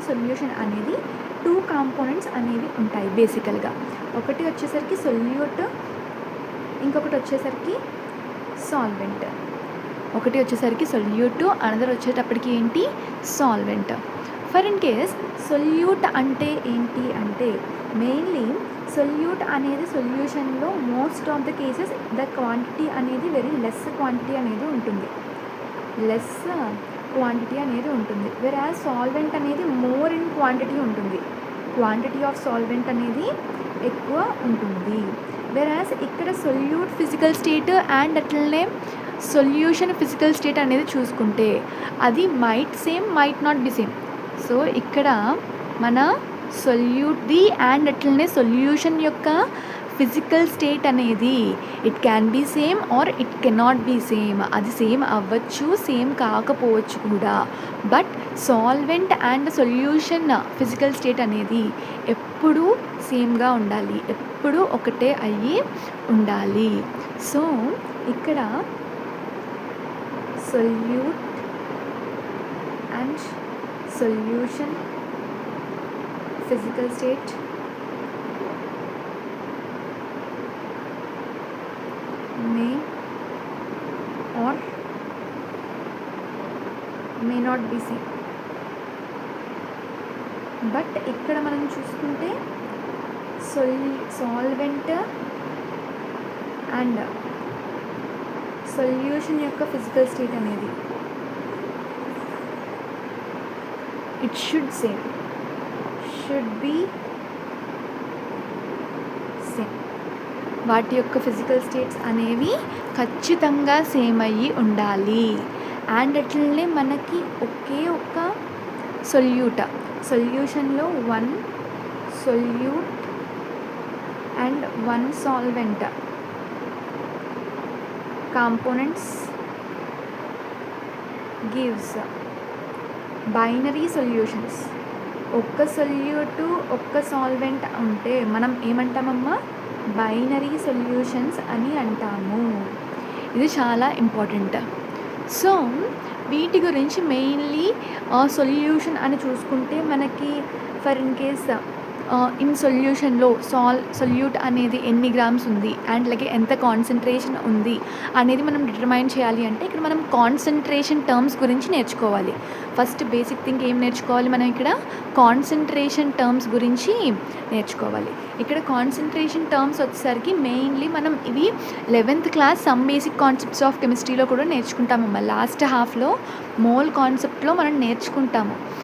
Solution అనేది అనేది 2 components అనేవి ఉంటాయి బేసికల్గా. ఒకటి వచ్చేసరికి సొల్యూట్, ఇంకొకటి వచ్చేసరికి సాల్వెంట్. ఒకటి వచ్చేసరికి సొల్యూట్, అనదర్ వచ్చేటప్పటికి ఏంటి solvent. For in case solute అంటే ఏంటి అంటే మెయిన్లీ సొల్యూట్ అనేది సొల్యూషన్లో most of the cases the quantity అనేది వెరీ లెస్ క్వాంటిటీ అనేది ఉంటుంది, వెరాజ్ సాల్వెంట్ అనేది మోర్ ఇన్ క్వాంటిటీ ఉంటుంది, క్వాంటిటీ ఆఫ్ సాల్వెంట్ అనేది ఎక్కువ ఉంటుంది. వెరాజ్ ఇక్కడ సొల్యూట్ ఫిజికల్ స్టేట్ అండ్ అట్లనే సొల్యూషన్ ఫిజికల్ స్టేట్ అనేది చూసుకుంటే అది might same might not be same. So ఇక్కడ మన సొల్యూట్ది అండ్ అట్లనే సొల్యూషన్ యొక్క ఫిజికల్ స్టేట్ అనేది it can be same or it cannot be same. అది సేమ్ అవ్వచ్చు, సేమ్ కాకపోవచ్చు కూడా. But solvent and solution physical state అనేది ఎప్పుడూ సేమ్గా ఉండాలి, ఎప్పుడూ ఒకటే అయ్యి ఉండాలి. సో ఇక్కడ solute and solution physical state may or may not be same. But ఇక్కడ మనం చూసుకుంటే సాల్వెంట్ అండ్ సొల్యూషన్ యొక్క ఫిజికల్ స్టేట్ అనేది ఇట్ షుడ్ బీ సేమ్. వాటి యొక్క ఫిజికల్ స్టేట్స్ అనేవి ఖచ్చితంగా సేమ్ అయ్యి ఉండాలి. అండ్ అట్లనే మనకి ఒకే ఒక్క సొల్యూషన్లో 1 solute and 1 solvent components gives binary solutions. ఒక్క సొల్యూటు ఒక్క సాల్వెంట్ ఉంటే మనం ఏమంటామమ్మా, బైనరీ సొల్యూషన్స్ అని అంటాము. ఇది చాలా ఇంపార్టెంట్. సో వీటి గురించి మెయిన్లీ సొల్యూషన్ అని చూసుకుంటే మనకి ఫర్ ఇన్ కేస్ ఇన్ సొల్యూషన్లో సొల్యూట్ అనేది ఎన్ని గ్రామ్స్ ఉంది అండ్ అలాగే ఎంత కాన్సన్ట్రేషన్ ఉంది అనేది మనం డిటర్మైన్ చేయాలి అంటే ఇక్కడ మనం కాన్సన్ట్రేషన్ టర్మ్స్ గురించి నేర్చుకోవాలి. ఫస్ట్ బేసిక్ థింగ్ ఏం నేర్చుకోవాలి మనం, ఇక్కడ కాన్సన్ట్రేషన్ టర్మ్స్ గురించి నేర్చుకోవాలి. ఇక్కడ కాన్సన్ట్రేషన్ టర్మ్స్ వచ్చేసరికి మెయిన్లీ మనం ఇవి 11th class some basic concepts of కెమిస్ట్రీలో కూడా నేర్చుకుంటామమ్మా. లాస్ట్ హాఫ్లో మోల్ కాన్సెప్ట్లో మనం నేర్చుకుంటాము.